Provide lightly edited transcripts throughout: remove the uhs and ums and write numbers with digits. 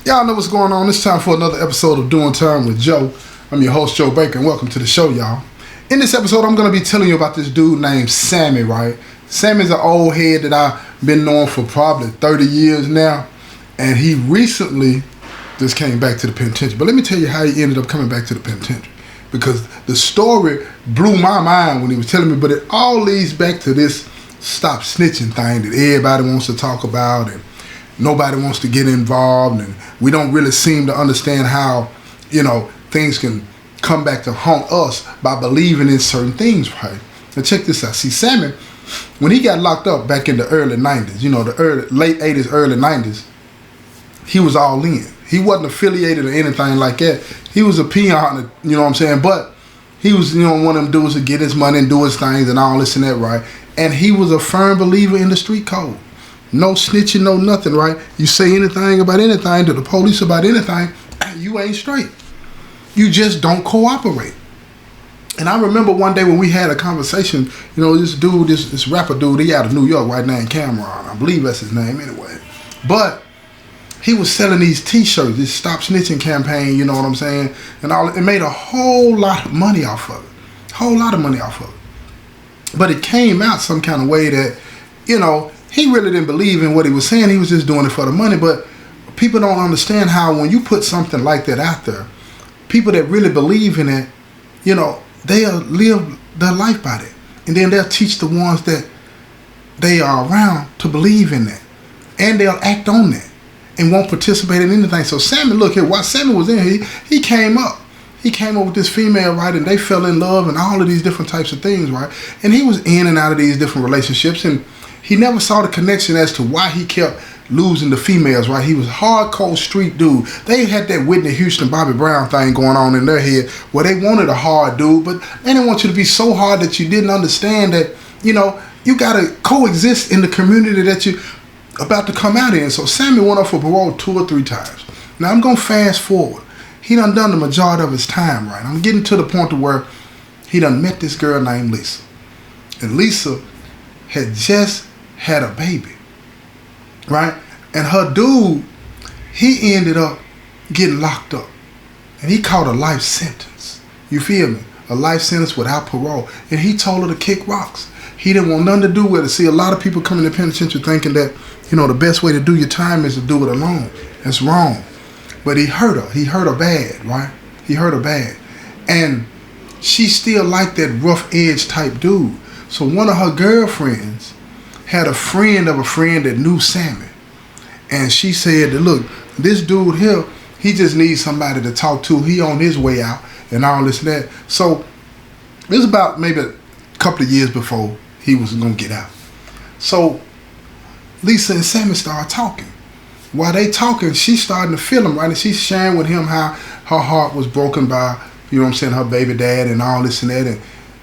Y'all know what's going on. It's time for another episode of Doing Time with Joe. I'm your host, Joe Baker, and welcome to the show, y'all. In this episode, I'm going to be telling you about this dude named Sammy, right? Sammy's an old head that I've been knowing for probably 30 years now, and he recently just came back to the penitentiary. But let me tell you how he ended up coming back to the penitentiary, because the story blew my mind when he was telling me, but it all leads back to this stop snitching thing that everybody wants to talk about, and nobody wants to get involved, and we don't really seem to understand how, things can come back to haunt us by believing in certain things, right? Now check this out. See, Sammy, when he got locked up back in the early 90s, late 80s, early 90s, he was all in. He wasn't affiliated or anything like that. He was a peon, but he was, one of them dudes to get his money and do his things and all this and that, right? And he was a firm believer in the street code. No snitching, no nothing, right? You say anything about anything to the police about anything, you ain't straight. You just don't cooperate. And I remember one day when we had a conversation, this dude, this rapper dude, he out of New York right now in Cameron. I believe that's his name anyway. But he was selling these t-shirts, this Stop Snitching campaign, you know what I'm saying? And it made a whole lot of money off of it. Whole lot of money off of it. But it came out some kind of way that, he really didn't believe in what he was saying. He was just doing it for the money. But people don't understand how when you put something like that out there, people that really believe in it, they'll live their life by that. And then they'll teach the ones that they are around to believe in that. And they'll act on that and won't participate in anything. So Sammy, look here, while Sammy was in here, he came up. He came up with this female, right, and they fell in love and all of these different types of things, right? And he was in and out of these different relationships, and he never saw the connection as to why he kept losing the females, right? He was a hardcore street dude. They had that Whitney Houston, Bobby Brown thing going on in their head where they wanted a hard dude, but they didn't want you to be so hard that you didn't understand that, you got to coexist in the community that you're about to come out in. So Sammy went up for parole 2 or 3 times. Now I'm going to fast forward. He done the majority of his time, right? I'm getting to the point to where he done met this girl named Lisa. And Lisa had just had a baby, right? And her dude, he ended up getting locked up. And he caught a life sentence. You feel me? A life sentence without parole. And he told her to kick rocks. He didn't want nothing to do with it. See, a lot of people come in the penitentiary thinking that, the best way to do your time is to do it alone. That's wrong. But he hurt her. He hurt her bad, right? He hurt her bad. And she still liked that rough edge type dude. So one of her girlfriends had a friend of a friend that knew Sammy. And she said that, look, this dude here, he just needs somebody to talk to. He on his way out and all this and that. So it was about maybe a couple of years before he was going to get out. So Lisa and Sammy started talking. While they talking, she's starting to feel him, right? And she's sharing with him how her heart was broken by, her baby dad and all this and that.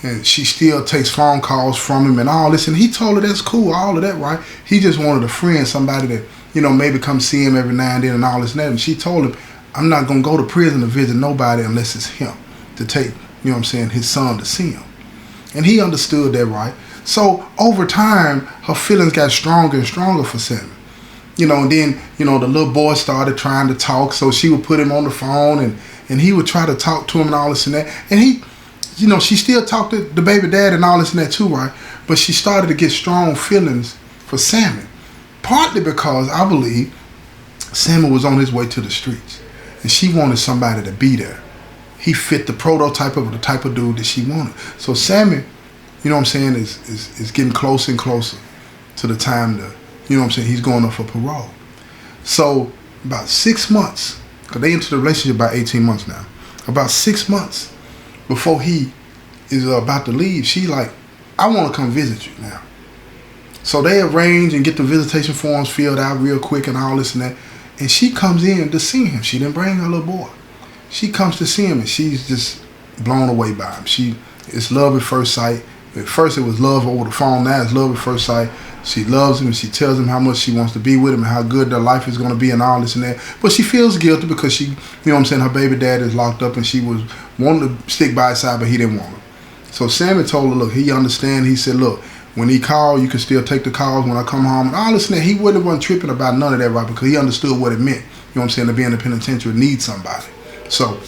And she still takes phone calls from him and all this. And he told her that's cool, all of that, right? He just wanted a friend, somebody that, maybe come see him every now and then and all this and that. And she told him, I'm not going to go to prison to visit nobody unless it's him to take, his son to see him. And he understood that, right? So over time, her feelings got stronger and stronger for Sammy. And then, the little boy started trying to talk. So she would put him on the phone and he would try to talk to him and all this and that. And he, she still talked to the baby dad and all this and that too, right? But she started to get strong feelings for Sammy. Partly because I believe Sammy was on his way to the streets. And she wanted somebody to be there. He fit the prototype of the type of dude that she wanted. So Sammy, is getting closer and closer to the time to, he's going up for parole. So about 6 months, because they into the relationship about 18 months now. About 6 months before he is about to leave, she like, I want to come visit you now. So they arrange and get the visitation forms filled out real quick and all this and that. And she comes in to see him. She didn't bring her little boy. She comes to see him and she's just blown away by him. It's love at first sight. At first it was love over the phone. Now it's love at first sight. She loves him and she tells him how much she wants to be with him and how good their life is going to be and all this and that. But she feels guilty because she, her baby dad is locked up and she was wanting to stick by his side, but he didn't want her. So Sammy told her, look, he understand. He said, look, when he called, you can still take the calls when I come home. And all this and that, he wasn't tripping about none of that, right? Because he understood what it meant. know what I'm saying, to be in the penitentiary need somebody. So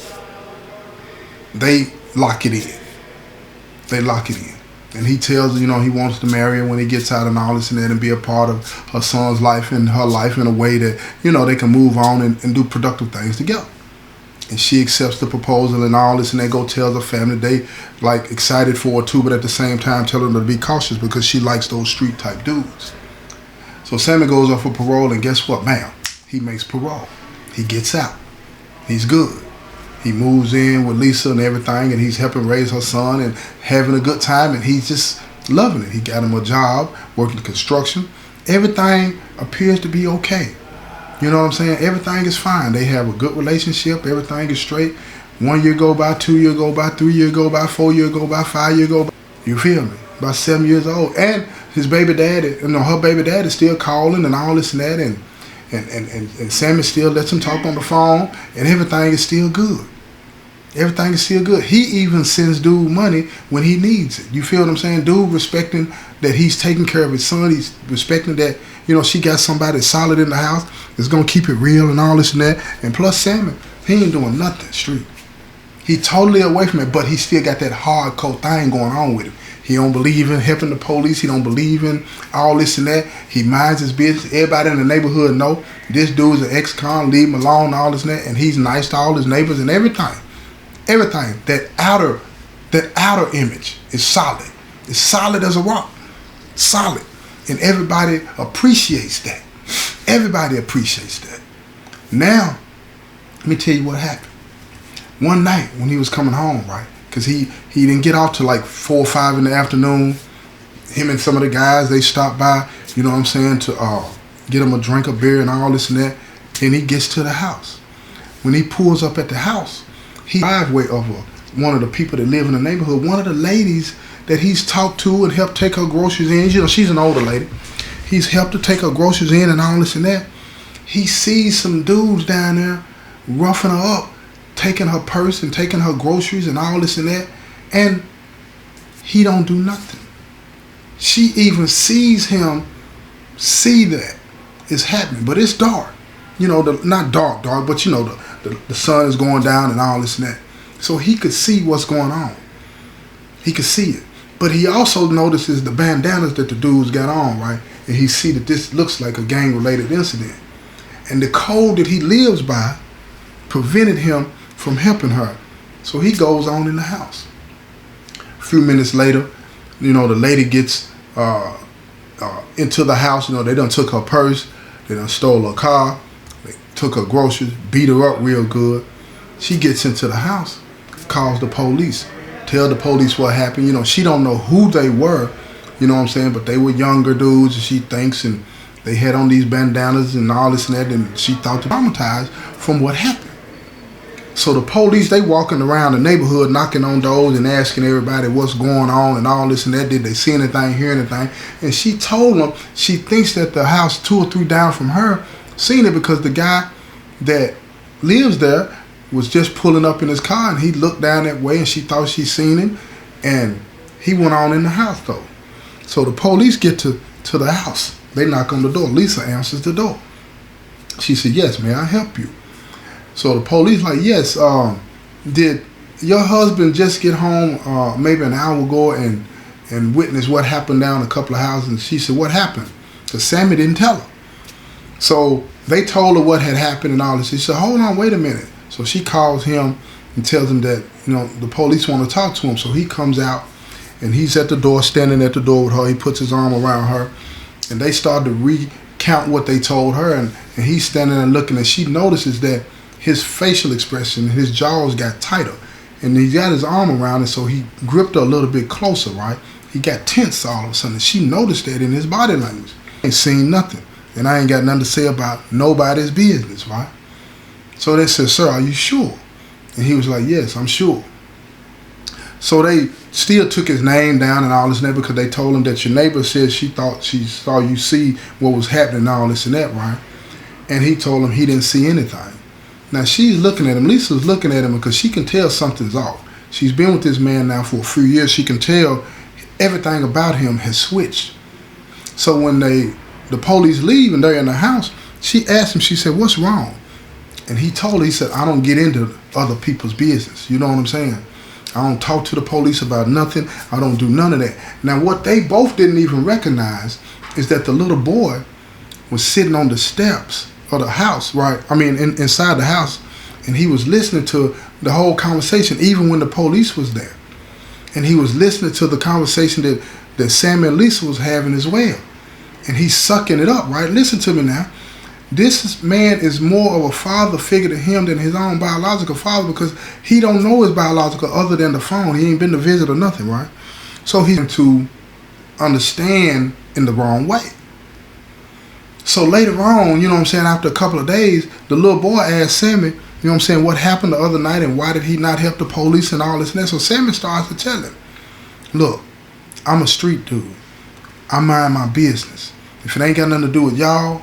they lock it in. They lock it in. And he tells her, you know, he wants to marry her when he gets out and all this and that, and be a part of her son's life and her life in a way that, you know, they can move on and do productive things together. And she accepts the proposal and all this, and they go tell the family. They like excited for her too, but at the same time telling her to be cautious because she likes those street type dudes. So Sammy goes up for parole, and guess what, bam, he makes parole. He gets out. He's good. He moves in with Lisa and everything, and he's helping raise her son and having a good time, and he's just loving it. He got him a job, working construction. Everything appears to be okay. You know what I'm saying? Everything is fine. They have a good relationship. Everything is straight. 1 year go by, 2 year go by, 3 year go by, 4 year go by, 5 year go by. You feel me? About 7 years old. And his baby daddy, you know, her baby daddy still calling and all this and that, and Sammy still lets him talk on the phone, and everything is still good. Everything is still good. He even sends dude money when he needs it. You feel what I'm saying? Dude respecting that he's taking care of his son. He's respecting that, you know, she got somebody solid in the house that's going to keep it real and all this and that. And plus Sammy, he ain't doing nothing street. He totally away from it, but he still got that hardcore thing going on with him. He don't believe in helping the police. He don't believe in all this and that. He minds his business. Everybody in the neighborhood know this dude's an ex-con, leave him alone, all this and that. And he's nice to all his neighbors and everything. Everything. That outer image is solid. It's solid as a rock. Solid. And everybody appreciates that. Everybody appreciates that. Now, let me tell you what happened. One night when he was coming home, right? Because he didn't get off till like 4 or 5 in the afternoon. Him and some of the guys, they stopped by, you know what I'm saying, to get him a drink of beer and all this and that. And he gets to the house. When he pulls up at the house, he driveway of one of the people that live in the neighborhood, one of the ladies that he's talked to and helped take her groceries in. You know, she's an older lady. He's helped her take her groceries in and all this and that. He sees some dudes down there roughing her up, taking her purse and taking her groceries and all this and that. And he don't do nothing. She even sees him see that it's happening, but it's dark. You know, not dark, but you know, the sun is going down and all this and that. So he could see what's going on. He could see it. But he also notices the bandanas that the dudes got on, right? And he see that this looks like a gang-related incident. And the code that he lives by prevented him from helping her. So he goes on in the house. A few minutes later, you know, the lady gets into the house. You know, they done took her purse. They done stole her car. They took her groceries, beat her up real good. She gets into the house, calls the police, tell the police what happened. You know, she don't know who they were, you know what I'm saying, but they were younger dudes, and she thinks, and they had on these bandanas and all this and that, and she thought traumatized from what happened. So the police, they walking around the neighborhood, knocking on doors and asking everybody what's going on and all this and that. Did they see anything, hear anything? And she told them she thinks that the house 2 or 3 down from her seen it because the guy that lives there was just pulling up in his car, and he looked down that way, and she thought she seen him, and he went on in the house though. So the police get to the house. They knock on the door. Lisa answers the door. She said, "Yes, may I help you?" So the police like, "Yes, did your husband just get home maybe an hour ago and witness what happened down a couple of houses?" And she said, "What happened?" Because Sammy didn't tell her. So they told her what had happened and all this. She said, "Hold on, wait a minute." So she calls him and tells him that, you know, the police want to talk to him. So he comes out, and he's at the door, standing at the door with her. He puts his arm around her, and they start to recount what they told her, and he's standing there looking, and she notices that his facial expression, his jaws got tighter, and he got his arm around her, so he gripped her a little bit closer, right? He got tense all of a sudden. She noticed that in his body language. Ain't seen nothing, and I ain't got nothing to say about nobody's business, right? So they said, "Sir, are you sure?" And he was like, "Yes, I'm sure." So they still took his name down and all this and that, because they told him that your neighbor said she thought she saw you see what was happening and all this and that, right? And he told him he didn't see anything. Now she's looking at him. Lisa's looking at him because she can tell something's off. She's been with this man now for a few years. She can tell everything about him has switched. So when the police leave and they're in the house, she asked him, she said, "What's wrong?" And he told her, he said, I don't get into other people's business. You know what I'm saying? I don't talk to the police about nothing. I don't do none of that. Now, what they both didn't even recognize is that the little boy was sitting on the steps of the house, right? I mean, inside the house, and he was listening to the whole conversation, even when the police was there. And he was listening to the conversation that Sammy and Lisa was having as well. And he's sucking it up, right? Listen to me now. This man is more of a father figure to him than his own biological father, because he don't know his biological other than the phone. He ain't been to visit or nothing, right? So he's to understand in the wrong way. So later on, you know what I'm saying, after a couple of days, the little boy asked Sammy, you know what I'm saying, what happened the other night and why did he not help the police and all this and that. So Sammy starts to tell him, look, I'm a street dude. I mind my business. If it ain't got nothing to do with y'all,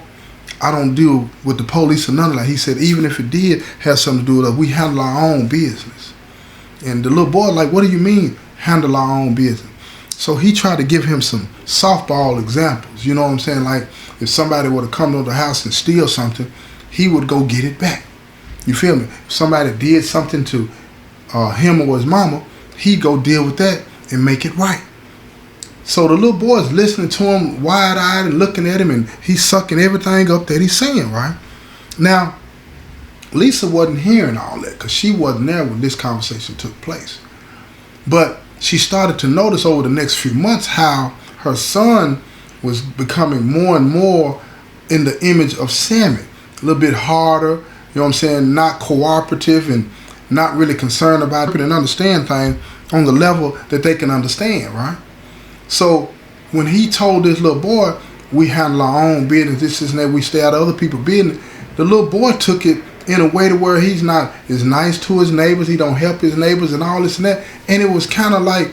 I don't deal with the police or none of that. He said, even if it did have something to do with us, we handle our own business. And the little boy like, what do you mean, handle our own business? So he tried to give him some softball examples. You know what I'm saying? Like, if somebody would have come to the house and steal something, he would go get it back. You feel me? If somebody did something to him or his mama, he'd go deal with that and make it right. So the little boy's listening to him wide-eyed and looking at him, and he's sucking everything up that he's saying, right? Now, Lisa wasn't hearing all that because she wasn't there when this conversation took place. But she started to notice over the next few months how her son was becoming more and more in the image of Sammy. A little bit harder, you know what I'm saying, not cooperative and not really concerned about it and understand things on the level that they can understand, right? So when he told this little boy, we handle our own business, this and that, we stay out of other people's business, the little boy took it in a way to where he's not as nice to his neighbors, he don't help his neighbors and all this and that. And it was kind of like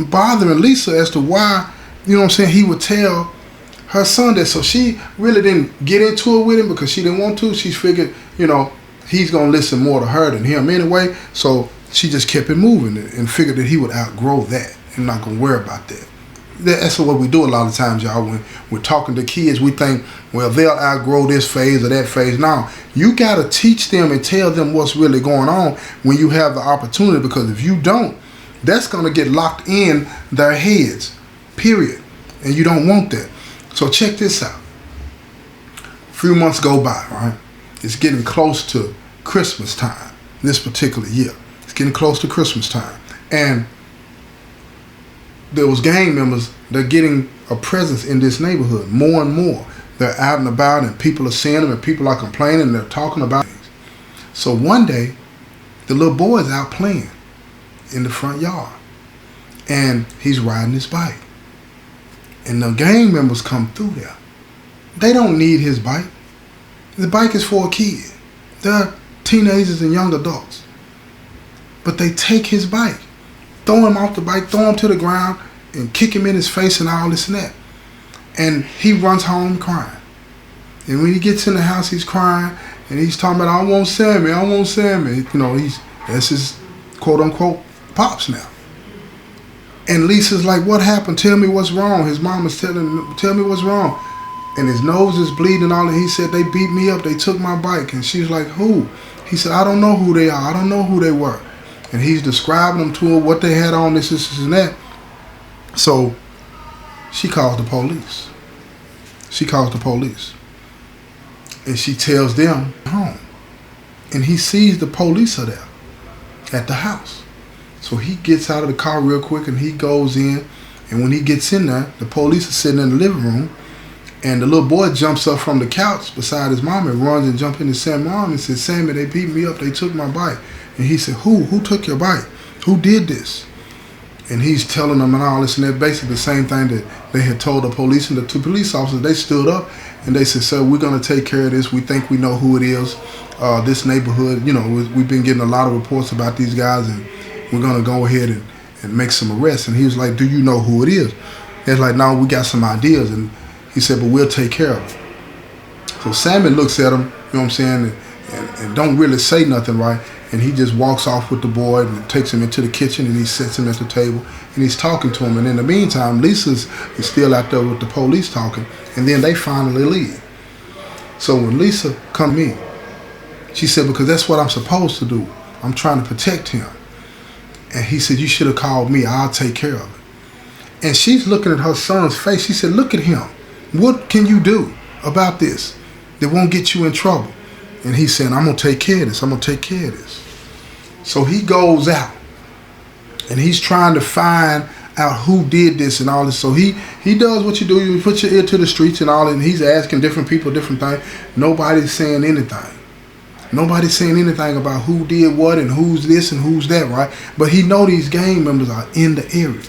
bothering Lisa as to why, you know what I'm saying, he would tell her son that. So she really didn't get into it with him because she didn't want to. She figured, you know, he's going to listen more to her than him anyway. So she just kept it moving and figured that he would outgrow that and not going to worry about that. That's what we do a lot of times, y'all. When we're talking to kids, we think, well, they'll outgrow this phase or that phase. No, you got to teach them and tell them what's really going on when you have the opportunity, because if you don't, that's going to get locked in their heads, period. And you don't want that. So check this out. A few months go by, right? It's getting close to Christmas time this particular year. It's getting close to Christmas time. And those gang members, they're getting a presence in this neighborhood more and more. They're out and about and people are seeing them and people are complaining and they're talking about things. So one day, the little boy is out playing in the front yard and he's riding his bike. And the gang members come through there. They don't need his bike. The bike is for a kid. They're teenagers and young adults. But they take his bike, throw him off the bike, throw him to the ground, and kick him in his face and all this and that. And he runs home crying. And when he gets in the house, he's crying, and he's talking about, I want Sammy, I want Sammy. You know, that's his quote-unquote pops now. And Lisa's like, what happened? Tell me what's wrong. His mama's telling him, tell me what's wrong. And his nose is bleeding and all that. He said, they beat me up, they took my bike. And she's like, who? He said, I don't know who they are, I don't know who they were. And he's describing them to her, what they had on, this and that. So she calls the police. She calls the police. And she tells them home. And he sees the police are there at the house. So he gets out of the car real quick and he goes in. And when he gets in there, the police are sitting in the living room. And the little boy jumps up from the couch beside his mom and runs and jumps into Sammy's arm and says, Sammy, they beat me up, they took my bike. And he said, who? Who took your bike? Who did this? And he's telling them and all this and that, basically the same thing that they had told the police. And the two police officers, they stood up and they said, sir, we're going to take care of this. We think we know who it is. This neighborhood, you know, we've been getting a lot of reports about these guys and we're going to go ahead and make some arrests. And he was like, do you know who it is? They're like, no, we got some ideas. And he said, but we'll take care of it. So Sammy looks at him, you know what I'm saying, and don't really say nothing, right? And he just walks off with the boy and takes him into the kitchen and he sits him at the table and he's talking to him. And in the meantime, Lisa's is still out there with the police talking. And then they finally leave. So when Lisa come in, She said, because that's what I'm supposed to do. I'm trying to protect him. And he said, you should have called me. I'll take care of it. And she's looking at her son's face. She said, look at him. What can you do about this that won't get you in trouble? And he said, I'm going to take care of this. I'm going to take care of this. So he goes out and he's trying to find out who did this and all this. So he does what you do. You put your ear to the streets and all that, and he's asking different people different things. Nobody's saying anything. Nobody's saying anything about who did what and who's this and who's that, right? But he know these gang members are in the area.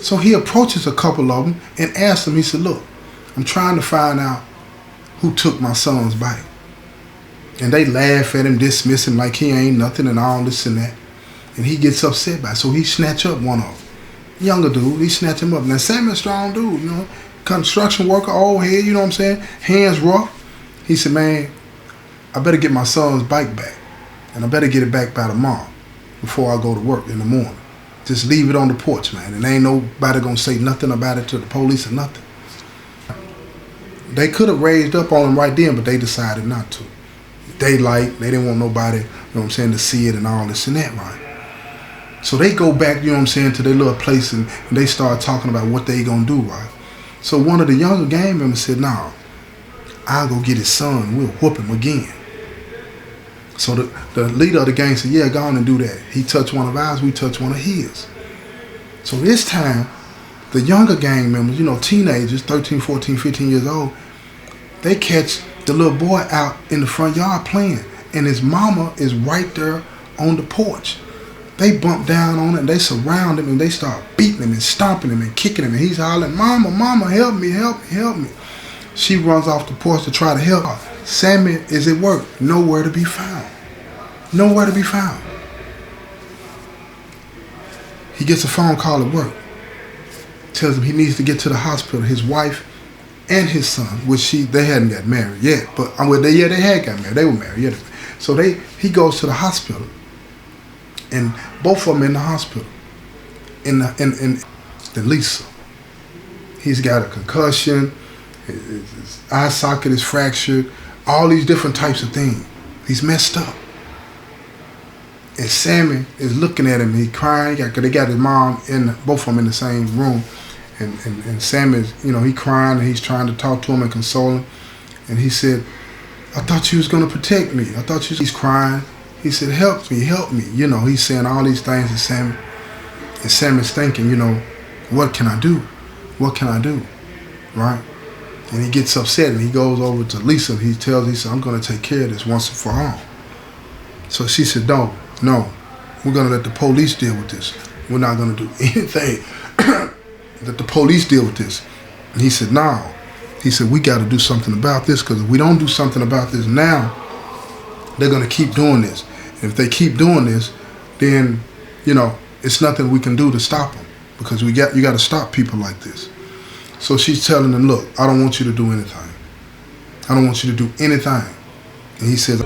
So he approaches a couple of them and asks them, he said, look, I'm trying to find out who took my son's bike. And they laugh at him, dismiss him like he ain't nothing and all this and that. And he gets upset by it. So he snatch up one of them. Younger dude, he snatch him up. Now Sammy's a strong dude, you know, construction worker, old head, you know what I'm saying? Hands rough. He said, man, I better get my son's bike back. And I better get it back by tomorrow before I go to work in the morning. Just leave it on the porch, man. And ain't nobody gonna say nothing about it to the police or nothing. They could have raised up on him right then, but they decided not to. Daylight, they didn't want nobody, you know what I'm saying, to see it and all this and that, right? So they go back, you know what I'm saying, to their little place and they start talking about what they gonna do, right? So one of the younger gang members said, nah, I'll go get his son and we'll whoop him again. So the leader of the gang said, yeah, go on and do that. He touched one of ours, we touched one of his. So this time, the younger gang members, you know, teenagers, 13, 14, 15 years old, they catch the little boy out in the front yard playing, and his mama is right there on the porch. They bump down on it, and they surround him, and they start beating him and stomping him and kicking him, and he's hollering, mama, mama, help me, help me, help me. She runs off the porch to try to help her. Sammy is at work, nowhere to be found. Nowhere to be found. He gets a phone call at work. Tells him he needs to get to the hospital. His wife and his son, which they hadn't got married yet, but they had got married. They were married. Yeah. So he goes to the hospital, and both of them in the hospital. In the Lisa, he's got a concussion. His eye socket is fractured. All these different types of things. He's messed up. And Sammy is looking at him. He's crying. They got his mom both of them in the same room. And Sammy's, you know, he crying and he's trying to talk to him and console him. And he said, I thought you was going to protect me. I thought he's crying. He said, help me, help me. You know, he's saying all these things to Sammy. And Sammy's thinking, you know, what can I do? What can I do? Right? And he gets upset and he goes over to Lisa. He said, I'm going to take care of this once and for all. So she said, no, we're going to let the police deal with this. We're not going to do anything. Let the police deal with this. And he said, no. He said, we got to do something about this, because if we don't do something about this now, they're going to keep doing this. And if they keep doing this, then, you know, it's nothing we can do to stop them, because you got to stop people like this. So she's telling them, look, I don't want you to do anything. I don't want you to do anything. And he says,